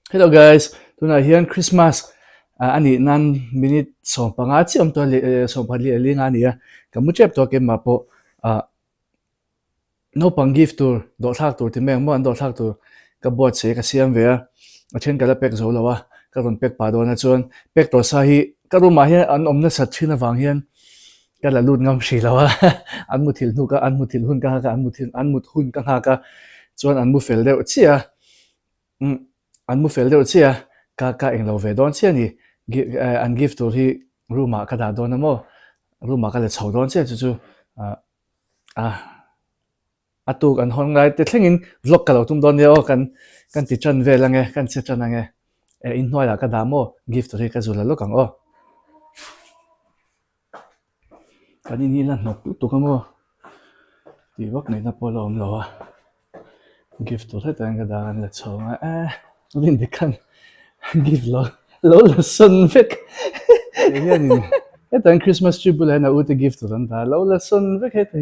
Hello guys, tuna hian Christmas ani nan minute som panga chi om to som phali ali nga nia kamu chep to ke mapo Naupang gift tur do thak tur ti meng mo an do thak tur ka bot se ka siam ve a then kala pek zo lawa ka ron pek pa do na chon pek to sa hi ka ru ma hian an om na sat thina wang hian ka la lut ngam hri lawa an mu thil nu ka an mu thil hun ka ka an mu hun ka ka chon an mu fel deuh chia an mu fel deuh chia ka eng lo ve don chia ni an gift tur hi ruma ka da don mo ruma ka le chho don chia chu chu atuk an hon ngai te thlengin vlog ka lo tum don yo kan ti chan ve lange kan se chan ange in hnuai la ka da mo gift tur hi ka zula lo kang o kan ni la nok tu ka mo ti wak nei na polo om lo gift tur he tan ka da an la chho nga rin de kan gift lo la son vek yani etan Christmas tree bula na ute gift tur an da lo la son vek he te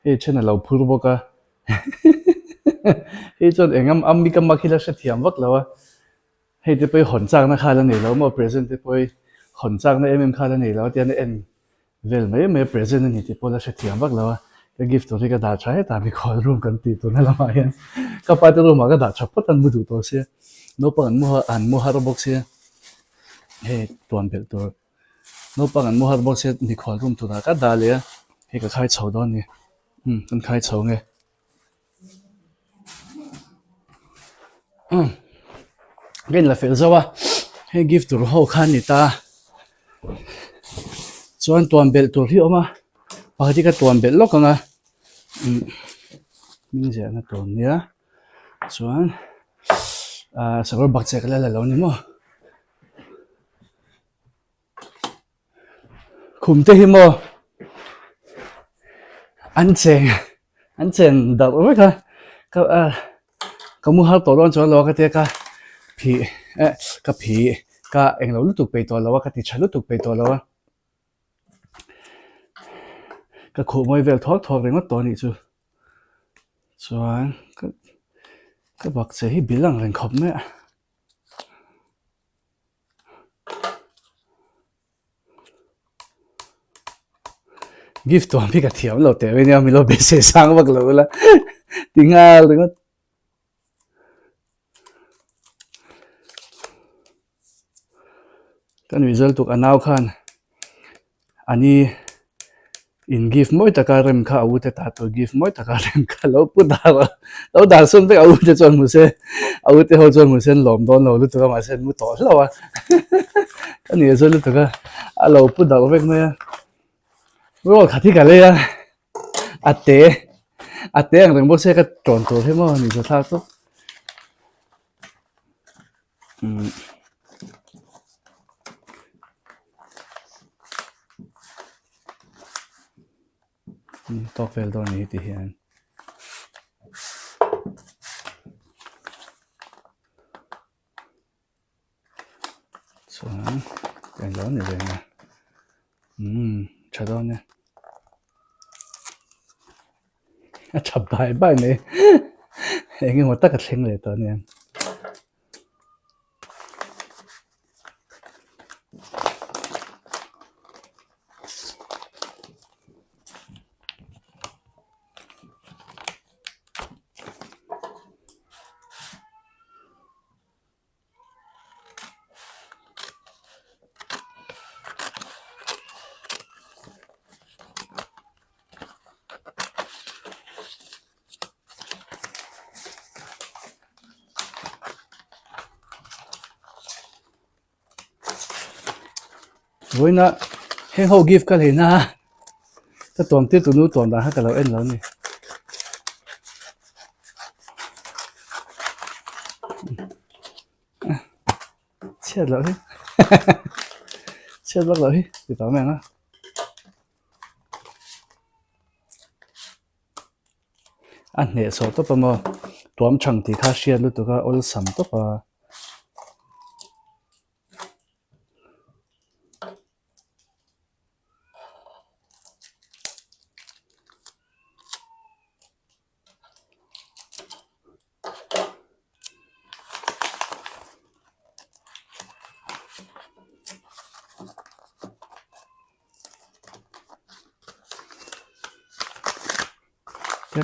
he chena lo phur boka he chon engam ammi kam makhila se thiam wak lawa he te poi hon chang na khala nei lo mo present te poi hon chang na khala nei lo tian en vel me present ni te pola se thiam wak lawa cái gift tur ka da tha he ta mi khol room kan ti tu na lama hian ka pa te room ka da tha pot an mu du to se no pa an mu har box se he tuan bel tur no pa an mu har box se ni khol room tu da ka da le he ka khai chho don ni kan khai chho nge gen la fel zawa he gift tur ho khan ni ta chuan tuan bel tur hi oma pahati ka tuan bel lok anga min je na ton nia chuan sagor bak chek la lo ni mo khum te hi mo an chen dar oi ka mu har to don chuan lo ka te ka phi ka eng lo lu tuk pe to lo ka ti chalu tuk pe to lo ka khu moi vel thok rengot to ni chu chuan ka bak che hi bilang ren khop me gift to mi ka thiam lo te we ni mi lo be se sang bak lo la tingal rengot kan result tuk anau khan ani in gift moi taka rem kha au te ta to gift moi taka rem kha lo pu da sun be au te chon mu se au te ho chon mu sen lom don lo lu to ma sen mu to lo wa kan ni zo lu to ka a lo pu da vek me ro khathi ka le ya ate ang reng bo se ka ton to he mo ni zo tha to tok vel don ni ti hian chuan kan lo ni ve na cha don ne a chap bai ne eng mo ta ka thleng le to ne với nó he ho gift ka le na ta tom te tu nu tom da ha ka lo en lo ni chết lo hi chết bak lo hi ti ta me na an ne so to pa mo tuam chang ti kha shia lu to ka ol sam to pa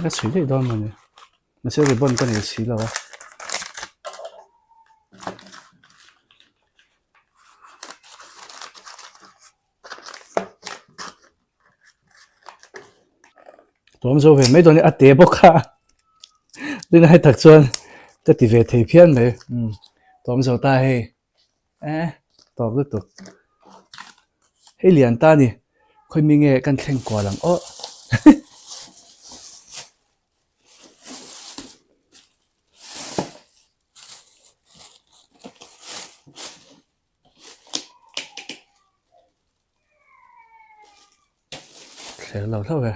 cái suy đấy đó mà sẽ ribbon cái này xí là tóm rồi về mấy tuần này tế bốc ha đây này thật xuân cái tỷ về thầy phiên này tóm rồi ta hay tóm rất tốt hay liền ta nè khơi mình nghe căn khen quả lắm sẽ lâu thôi về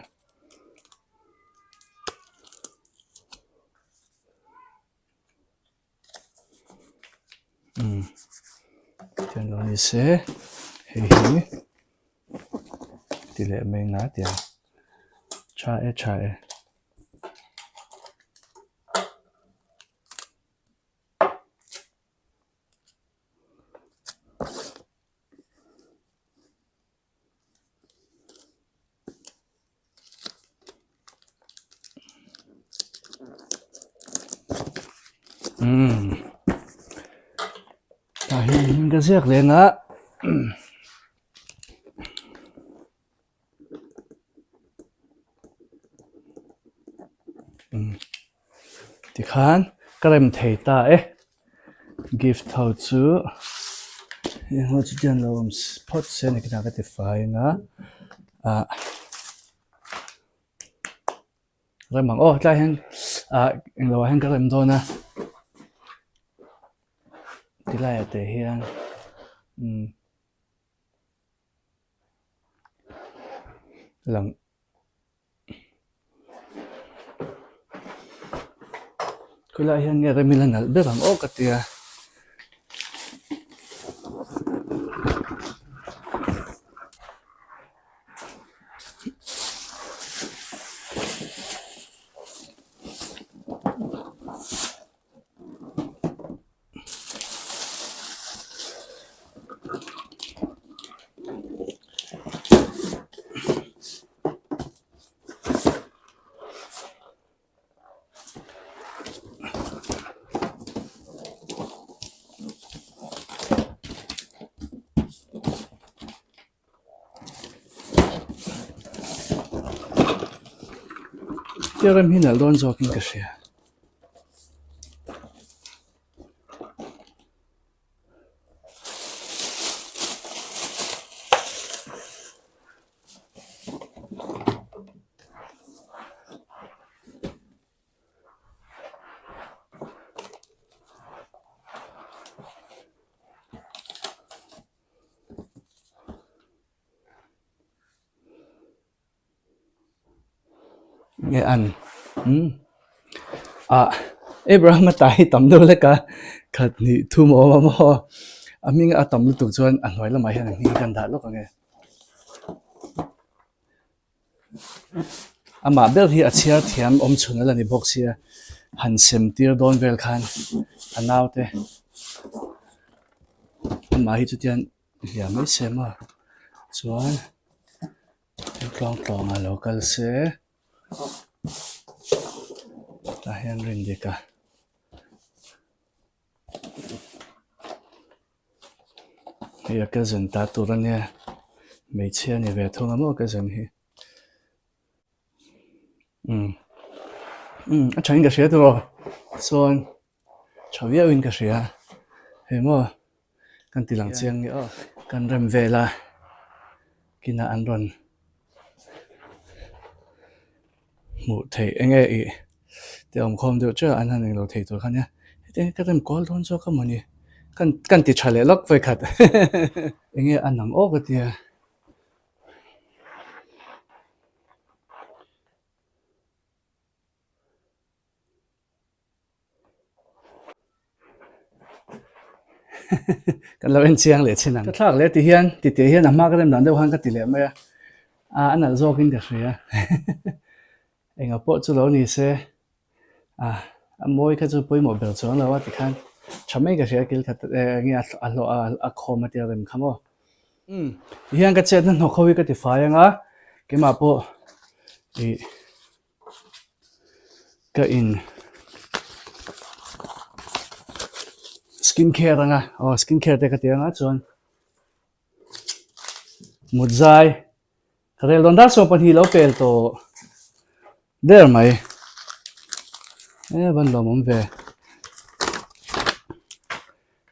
chân nó đi xe hì tỷ lệ mình ngã tiền cha ta hình cái giặc lên á thì khán cái em thấy ta gift thầu chú họ chỉ chân làm spot sen cái nào cái phải ngã rồi mang cái hàng anh lo hàng cái em đó nè thì lại để hiện lần cái lại hiện nghe cái mình là biết bằng cái tia cái em hiện là luôn cho kinh cái gì nghe ăn Abraham mà tại tầm đâu lấy cả khát ni thu mò mình tầm lúc tụi chuan nói là mày hiện mình cần đạt lúc nghe mà bây giờ chia thiam chun là ni box here han sem tir don vel khan nào te mà hi chu tian ya mấy sem à chuan klong local se ta hian ring đi cả bây giờ cái dân ta tụi anh nha mấy chia này về thôi mà cái dân hi anh chẳng cái gì đâu son cháu biết in cái gì à thế mà căn tỷ lăng chiang nhở căn rem về là kina ăn rồi một thầy anh ấy thì ông không được chứ anh hàng đầu thầy tôi khăn nhá thế cái em có luôn cho các mọi người căn tỷ trả lệ lắc với khát anh ấy ăn nắng ốp cái tiề căn lâu anh chiang lệ trên nắng cái thằng lệ thì hiền nằm mắc cái em làm đâu hàng cái tỷ lệ mấy anh là do kinh cái gì à anh ở bộ chỗ lâu này sẽ mỗi cái chỗ bôi một biểu chỗ là thì khăn chấm mấy cái gì cái nghe lo khom mà tiền không có hiện cái chuyện nó khôi cái thì phải á cái mà bộ thì ka in skincare anga skincare te ka te anga chuan mudzai rel don da so pan hi lo pel to der mai ban lo mom ve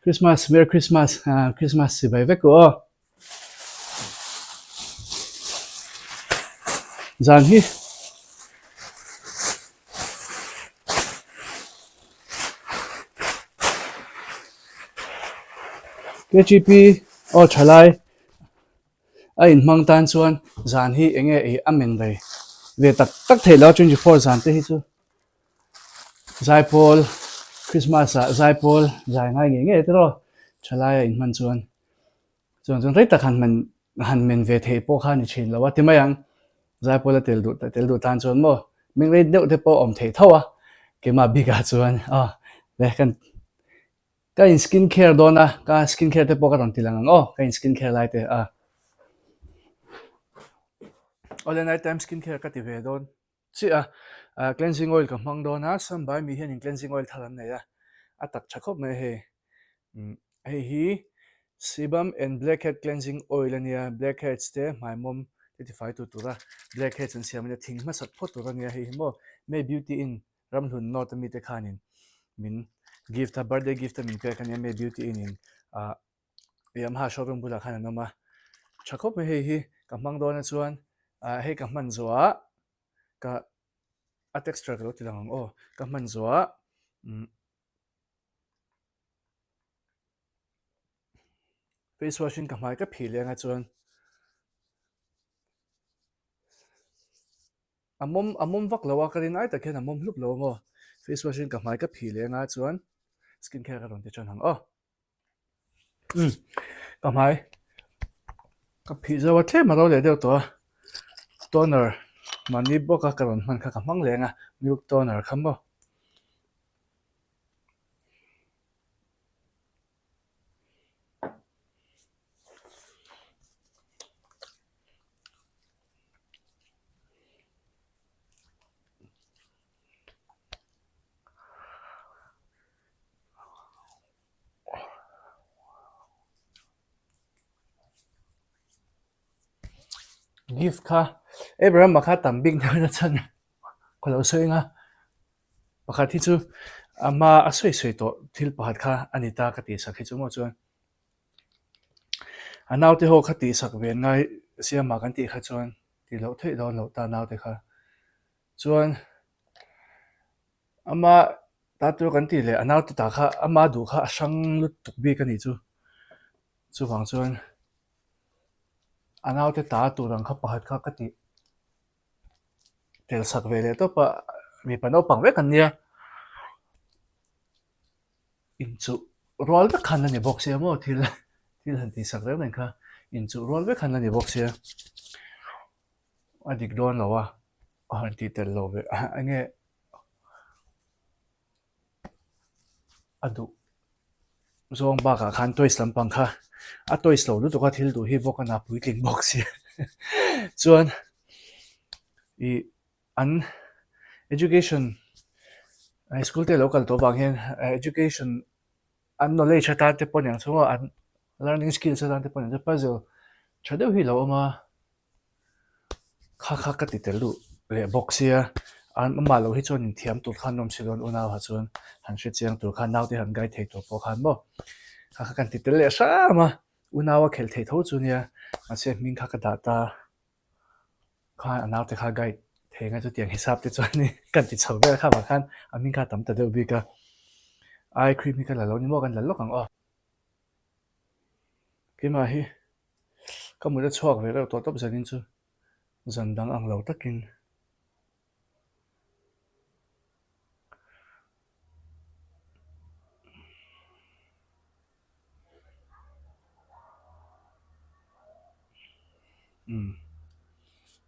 Christmas Merry Christmas Christmas si bai ve ko zan hi KGP chalai a in mang tan chuan zan hi enge e amen dai ve tak tak thelo 24 zan te hi chu zaipol Christmas zaipol zai ngai nge te ro chalai in man chuan rei tak han men ve the po kha ni chin lawa ti mayang zaipol tel du tan chuan mo ming rei deuh te po om thei thawa ke ma biga chuan le kan ka in skincare dona ka skincare te po ka ron tilang ka in skincare lai te all night time skincare ka ti ve don chi cleansing oil ka mang dona sam bai mi hian in cleansing oil thalan nei atak chakhop me he hi sebum and blackhead cleansing oil ania blackheads te my mom 35 tu tura blackheads an siamina thing ma sat phot tura ania hi mo me beauty in ramhlun not mi te khanin min gift birthday gift min pe kan me beauty in yam ha showroom bula khana noma chakhop me hi ka mang dona chuan he ka man zoa ka a texture lo tilang ka man zoa face washing ka mai ka phile nga chuan amom vak lawa ka rin ai ta khen amom hlup lo mo face washing ka mai ka phile nga chuan skincare ka ron te chuan hang ka mai ka phi zawa the ma ro le deuh to toner mani boka ka ron man kha ka mang lenga milk toner khamo gift kha Abraham makha tambing na chan kholo soinga pakhat hi chu ama asoi to thil pakhat kha anita ka ti sakhi chu mo chuan anaute ho khati sak ven ngai siama kan ti kha chuan ti lo thei lo ta naute kha chuan ama ta tu kan ti le anaute ta kha ama du kha asang lut tuk bi kan ni chu wang chuan anaute ta tu rang kha pakhat kha ka ti tel sak ve le to pa mi pa naupang ve kan nia in chu rol ve khan ani box ya mo thil han ti sak re nen kha in chu rol ve khan ani box ya adik don lawa han ti tel lo ve ange adu zong ba ka khan toys lampang kha a toys lo lu to ka thil du hi boka na pui tling box ya chuan an education school te local to bang hian education an knowledge ta te pon yang chunga an learning skills ta te pon yang puzzle chadeu hi lo ma kha ka ti tel du le box ya an ma lo hi chon in thiam tur khan nom silon una ha chon han she chiang tur khan nau te han gai thei to po khan mo kha kan ti tel le sa ma una wa khel thei tho chu nia a se ming kha ka da ta kha anau te kha gai thei nga chu tiang hisap te chuan ni kan ti chho ve kha ba khan amin kha tam ta deuh bi ka eye cream ka la lo ni mo kan la lo kang ke ma hi ka mu da chuak ve lo to top zanin chu zan dang ang lo takin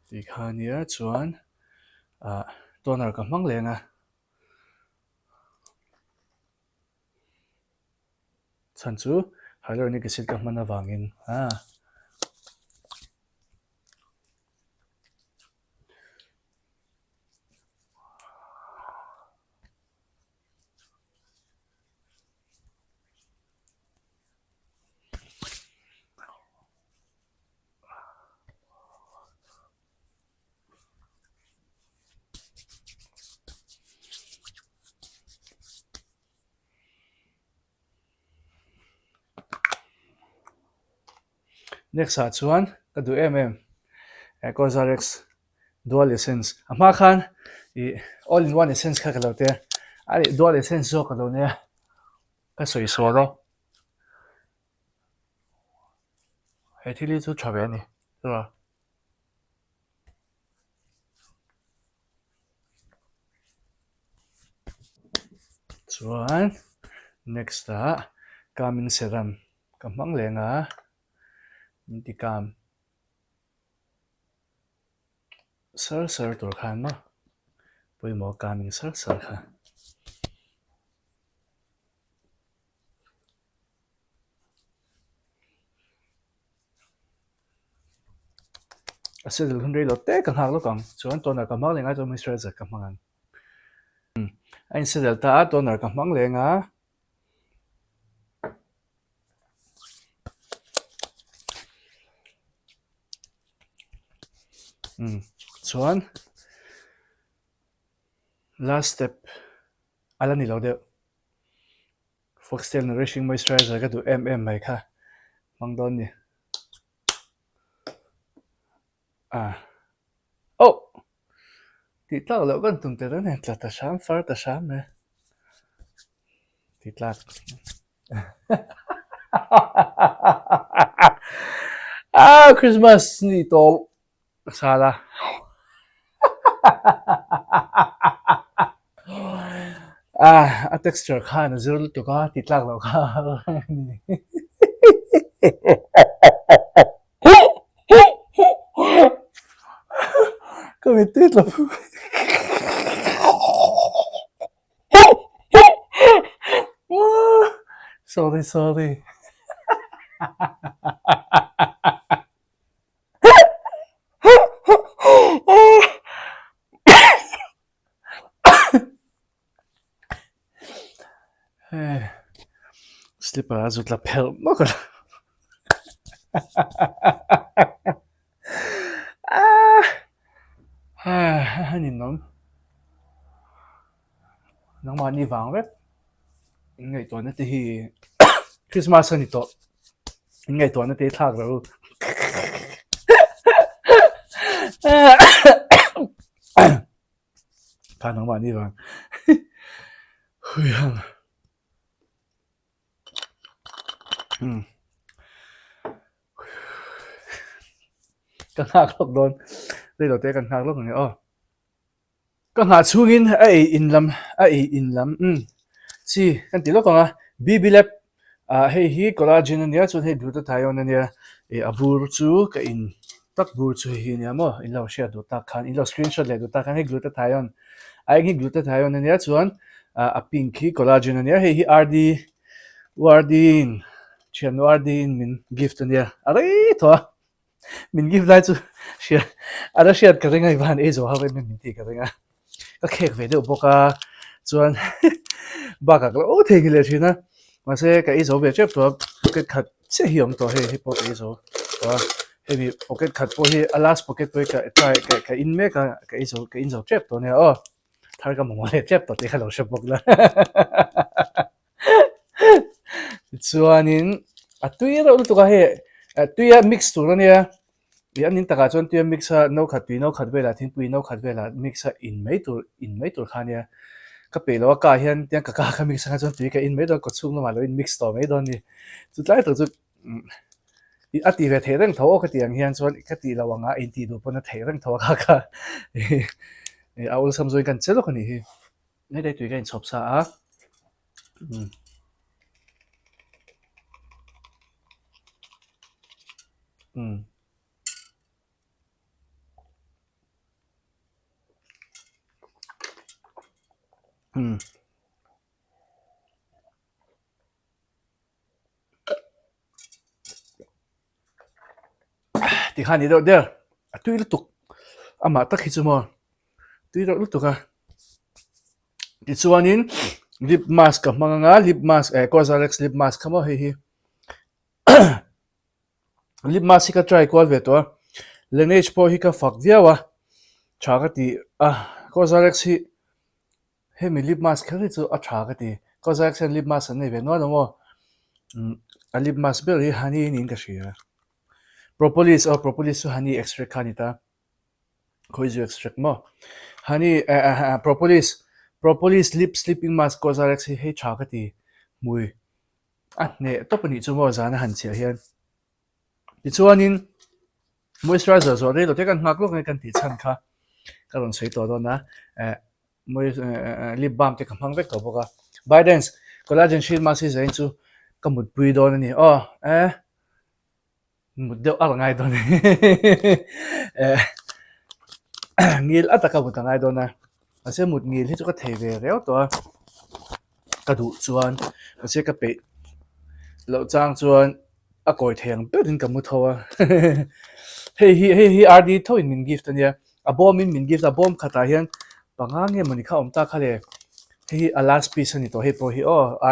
ti kha nia chuan toner ka mang lenga chan chu hyaluronic acid ka mana wangin next chuan ka du COSRX dual essence ama khan all in one essence kha kalote ani dual essence zo kalone ka soi so ro he thili chu thabe ni ro chuan next calming serum kamang lenga Inti kam sar tur khan ma pui mo calming sar kha asil hundrei lo te kan hak lo kang chuan toner kamang lenga to moisturizer kamangan ain se delta toner kamang lenga chuan last step ala ni lo de FOXTALE nourishing moisturizer ka du mai kha mangdon ni oh ti tla lo kan tum te ne tla ta sham far ta sham ne ti tla Krismas ni to sala a texture khan zero to ka ti tla lo kha Come ti tla sorry slipper azut la pel no ka hanin nom nang ma ni wang vet ngai to na te hi Christmas ani to ngai to na te thak ro ka nang ma ni wang hui hang kan hak lok don dei lo te kan hak lok ni kan ha chungin in lam chi kan ti lo ka BB lab hei hi collagen ania chu hei glutathione ania abur chu ka in tak bur chu hi nia mo in lo share du ta khan in lo screenshot le du ta khan hei glutathione ai hi glutathione ania chuan a pink hi collagen ania hei hi wardin chian wardin min gift ania are tho min gift lai chu share ara share ka renga iban e zo ha ve min ti ka renga ka khek ve de boka chuan ba ka o thei le thina ma se ka i zo ve chep to pocket khat che hiom to he po e zo he pocket khat po hi alas pocket po ka in me ka in zo chep to ne thar ka mo le chep to te khalo shop bok la chuanin atui ro tu ka he tuia mix tu ne ya nin taka chon tuia mix no khat vela thin pui no khat vela mix in mei tur khania ka pelo ka hian tiang ka mix nga chon tui ka in mei do ko chung no ma lo in mix to mei don ni chu tlai to chu ati ve the reng tho ka tiang hian chon ka ti lawanga inti du pona the reng tho ka aul samzoi kan chelo khani hi nei dai tui ka in chop sa ti khani do der atui lutuk ama tak hi chu mo tui ro lutuk ka ti chuanin lip mask ka manga lip mask COSRX lip mask kamo hi lip mask ka try kwal ve to Laneige po hi ka fak viawa chaga ti COSRX hi he mi lip mask khari chu a chaga ti COSRX lip mask nei ve no mo a lip mask ber hi hani in ka shia propolis so honey extract kanita khoizu extract mo honey propolis lip sleeping mask COSRX he chakati mui ne topani chumo zana hanchia hian ti chuanin moisturizer zo re lo te kan ngak lo ngai kan ti chan kha karon sei to do na moi lip balm te kam hang vek to boka Bidens collagen shield mask hi zain chu kamut pui do na ni mut deuh al ngai do ni ngil ataka mut ngai do na ase mut ngil hi chu ka thei ve reu to ka du chuan ase ka pe lo chang chuan a koi theng pe din ka mu thowa hei RD thoin min gift ania a bom min gift a bom khata hian panga nge mani kha omta khale hei a last piece ani to hei po hi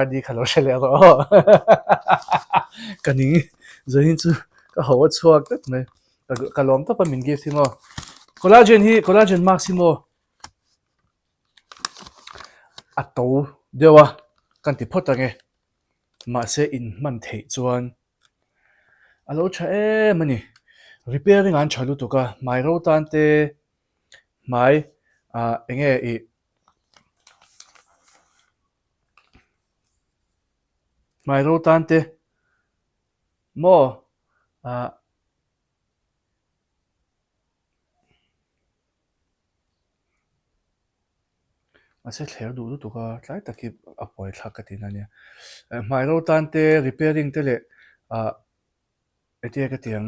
RD khalo shele ro kani zain chu ka hawa chuak tak me ka lom ta pa min gift hi mo collagen maximo ato dewa kan ti phota nge ma se in man thei chuan alo tha mani repairing an chalu to ka mai ro tan te mai enge I mai ro tan te mo ase thler du to ka tlai taki apoi thlakatin ania mai ro tan te repairing te le etia ka tiang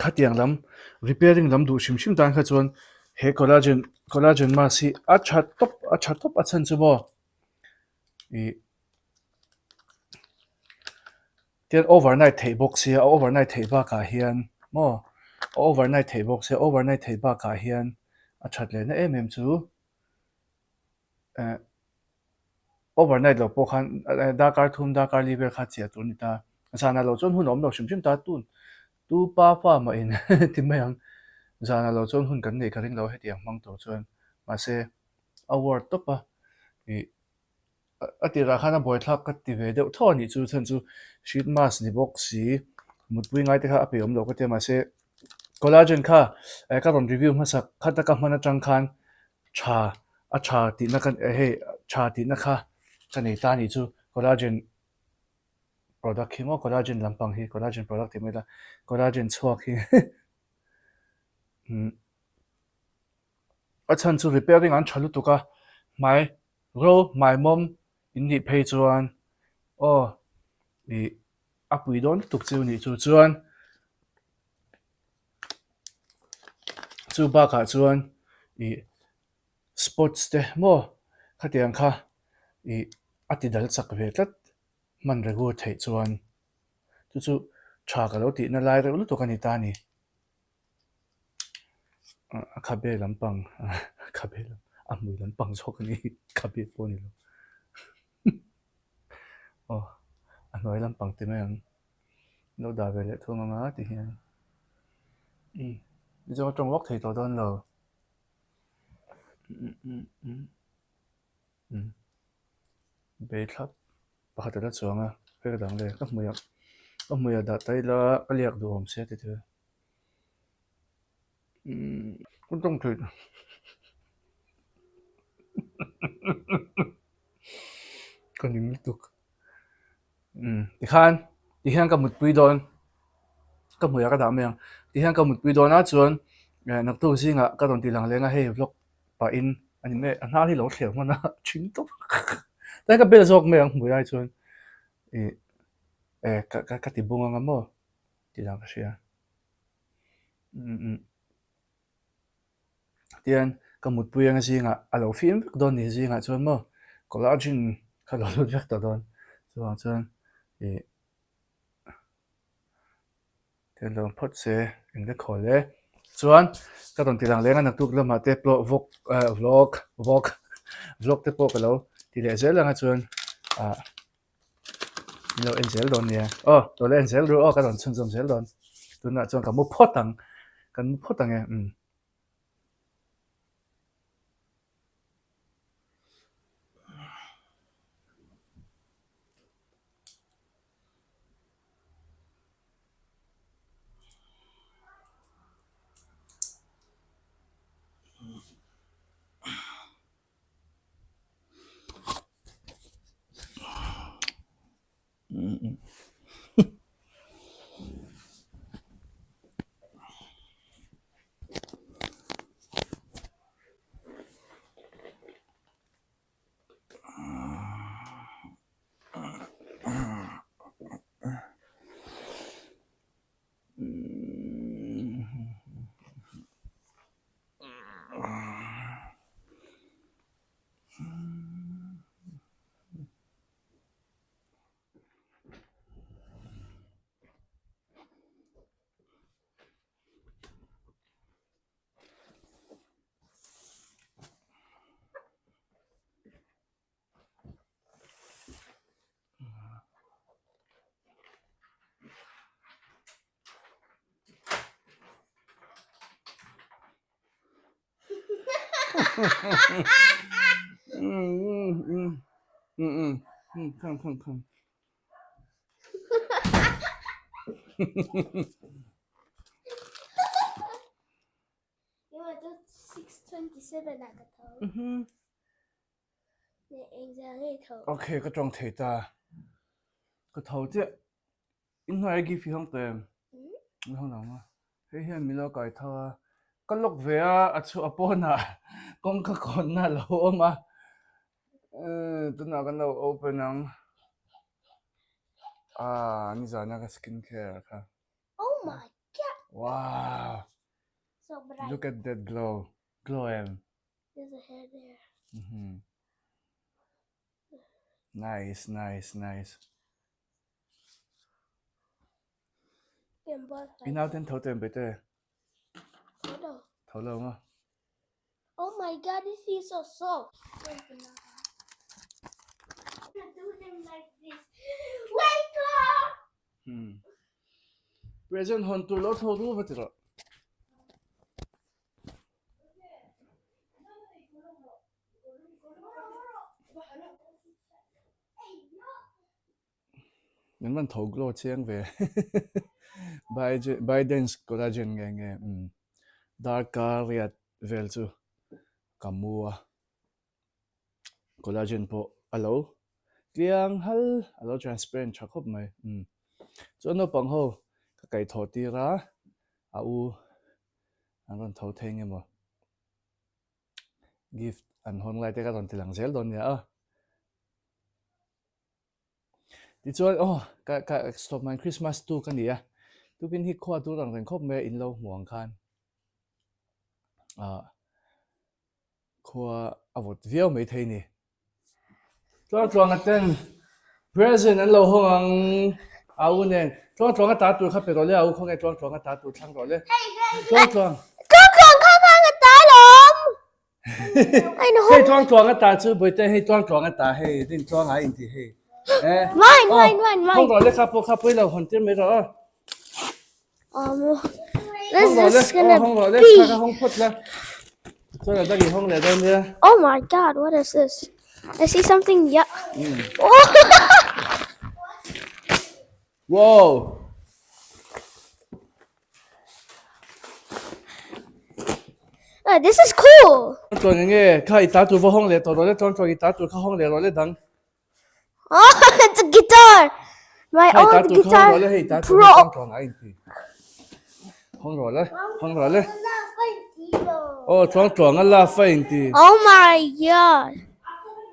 khatiang lam repairing lam du shim tan kha chuan he collagen ma si a chat top a chan chu mo I tian overnight thei box hi overnight thei ba ka hian mo overnight thei box hi overnight thei ba ka hian a chat le na chu overnight lo po khan dakar thum dakar liver kha chia tu ni ta sana lo chon hun om lo shim ta tu pa fa ma in timayang sana lo chon hun kan nei karing lo hetiang mang to chuan ma se award to pa I atira khana boy thlak ka ti ve deuh thaw ni chu chan chu sheet mask ni box si mutpui ngai te kha ape om lo ka te ma se collagen kha ka ron review ma sak khata ka mana tang khan cha ti na kan cha ti na kha ka nei ta ni chu collagen product hi mo collagen lampang hi collagen product ti mela collagen chhuak hi achan chu repairing an chalu tu ka mai ro mai mom Inti phei chuan I apui don tuk chu ni chu chuan chu ba ka chuan I sports te mo khatiang kha I atidal chak ve tlat man regu thei chuan chu tha ka lo ti na lai re lu to kan ta ni khabe lampang khabe amui lampang chok ni khabe po ni lo anoi lampang te mang lo da ve le thuma ma ti hian jo trong wak thei to don lo be thap pakhat la chuanga fe dang le ka hmuya da tai la ka liak du hom se te te kun tong thei kan ning tuk ti khan ka mut pui don ka hmuya ka da meng ti khan ka mut pui don a chuan nak tu singa ka don ti lang lenga hei vlog pa in ani me ana hi lo thleu mana thin to ta ka bel zok me ang hmuya chuan ka ti bunga nga mo ti lang ka sia tian ka mut pui anga singa alo film don ni singa chuan mo collagen ka lo lu vek ta don chuan tian lo phot se eng le khole chuan ka don ti lang lenga nak tuk lama te pro vlog te po ka lo ti le zel langa chuan lo en zel don nia to le en zel ru ka don chun zel don tuna chuan ka mu photang kan mu photang e Come. Nhưng mà tôi 627 là cái thấu. Để anh ra nghe thấu. Ok, cái trong thầy ta. Cái thầu chứ. In hai cái phi không tem. Không nào mà. Hey hey, mình lo cái thầu. Cái lúc về à, chú apon à. Con cái con na lâu mà. Tôi nào cái nào open ang. Ah, ni giờ na cái skincare ka. Oh my god. Wow. So bright. Look at that glow. Glow em. There's a hair there. Nice. Game ball fight. In out and thầu tem bete. Hold on. Thầu lâu mà. Oh my god, this feels so soft. Do them like this. Wake up! Present hon tu lo thầu du vậy rồi. Nên mình thầu glow chiang về. Biden's collagen nghe. Dark riat vel chu. Kamua. Collagen po. Alo. Kiang hal. Alo transparent chắc khóc mày. Cho nó bằng hồ. Cái thầu tì ra. Au. Anh thầu thêm nghe mà. Gift. Anh hôn lại cái còn thì lăng zel đón nhá. Đi cho cái stop my Christmas tu cái gì à? Tu kiến hít khoa tu rằng khóc mẹ in lâu muang khan. Khoa avot viau mấy thấy nè. Chuang cái tên present anh lâu hông ang áo nè. Chuang cái tá tu khắp rồi lấy áo không nghe chuang cái tá tu thang rồi lấy. Chuang. Cái tá lắm. Anh hôn. Hey chuang cái tá chứ bởi tên hey chuang cái tá hey din chuang ai Inti hey. Mine. Không rồi lấy khắp bây giờ hoàn tiền mấy rồi. This is gonna be. Oh my god, what is this? I see something. Yeah. Wow. This is cool. Tôi nghe khai tá tu vào hông lệ tôi nói cho tá tu khá hông lệ rồi lấy đắng. Oh, it's a guitar. My old guitar. Pro. Hông rồi lấy. Oh, chuang anh là phải Inti. Oh my god.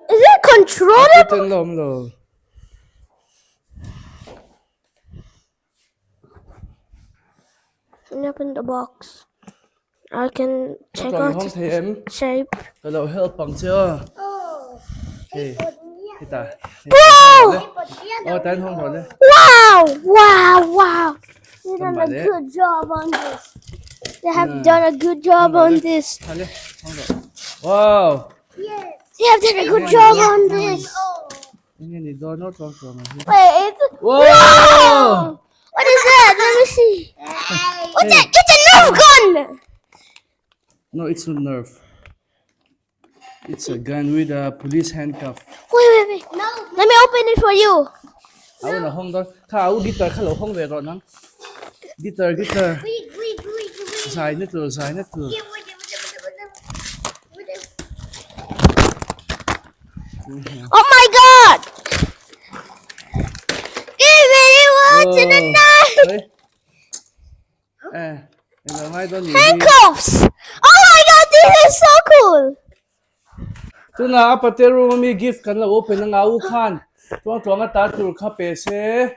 Is it controllable? Tên lom lo. Open the box. I can check out the shape. Hello, help bằng chưa? Hey, ta. Bro! Oh, tên hông rồi đấy. Wow! They've done a good job on this. They have done a good job on this. Wow! They have done a good job on this. Wait, it's... Wow! What is that? Let me see. What's that? It's a Nerf gun! No, it's not Nerf. It's a gun with a police handcuff. Wait. No. Let me open it for you. Áo là hông đó. Khá áo guitar khá lỗ hông về rồi nắng. Guitar. Dài nhất rồi. Oh my god! Give I don't need Handcuffs! Oh my god, this is so cool! tu na patero mi gift kan la open na ngau khan tuang tuang ta tur kha pe se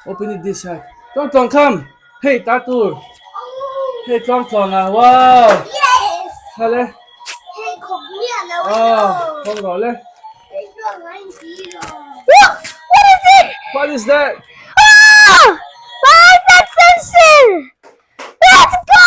open it this side tuang tuang come hey ta tur hey tuang tuang wow Yes! hale Hey, come here now. không rồi lên What is it? what is that Oh! Why is that sensor? Let's go!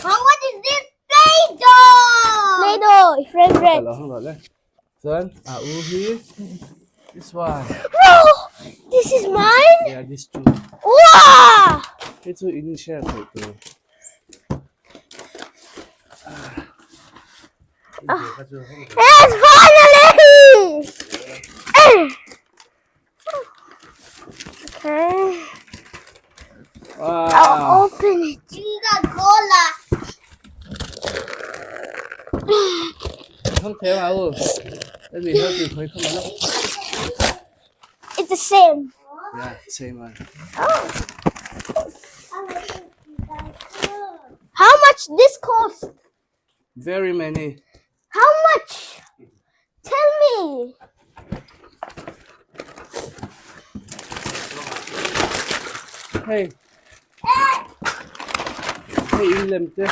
Oh, what is this? Play-Doh! Play-Doh, friend red. không rồi lên Sơn uhi this one Bro, this is mine? yeah this two Wow! it's two initial too Yes, finally! Okay. wow I'll open it. Coca-Cola. không theo let me help you thôi không mà It's the same. yeah same one Oh. How much this cost? very many How much? Tell me. hey hey in lem te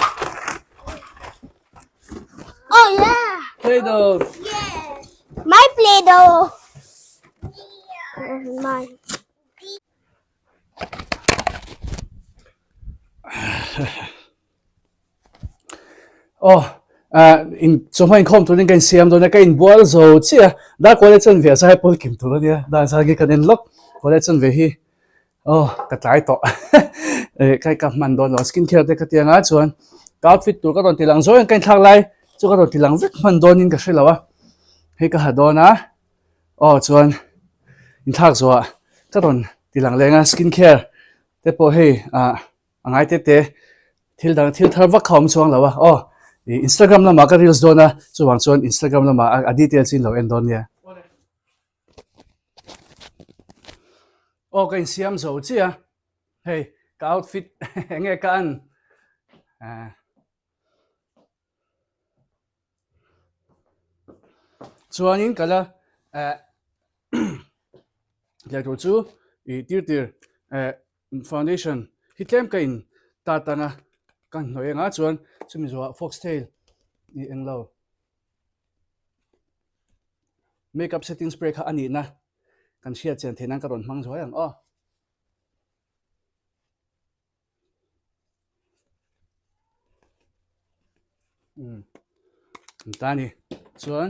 Oh yeah. Play-Doh Yes. My Play-Doh. Mine. in trong hai không tôi nên cái xem tôi nên cái in boal rồi chứ đã có lẽ chân về sai Paul kim tôi đi đã sai cái cần lock có lẽ chân về hi cái trái to cái cặp man đòn là skincare cái tiếng á chuan cái outfit tôi cái đòn thì lăng rồi cái thang lại cho cái đòn thì lăng rất man đòn in cái gì là hay cái hạt đòn á chuan in thang rồi cái đòn thì lăng lên skincare thế po hey ngay thế thil thar vak khom chuang lawa Instagram lama ka reels dona chuwang chuan Instagram lama a details in lo en don ya cái siam zo chi hey ka outfit nge ka an chuan in kala ya to chu tir foundation hitlem ka in ta tanga kan noi nga chuan chumi zo FOXTALE ni englo makeup setting spray kha ani na kan sia chen thenan ka ron mang zo yang tani chuan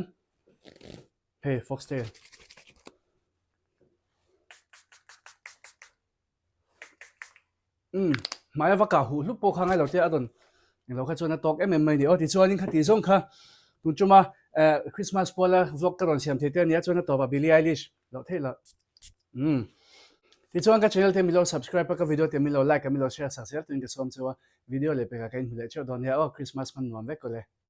hey FOXTALE maya vaka hu lu po kha ngai lo te adon lo kha chuan tok mai ni ti chuan in kha ti zong kha tu chuma Christmas pola vlog ka ron siam the te nia chuan to ba Billie Eilish lo thela ti chuan ka channel te mi lo subscribe ka video te mi lo like ka mi lo share sa share tu in ka som chewa video le pe ka kain hule che don ya Christmas man nuam ve ko le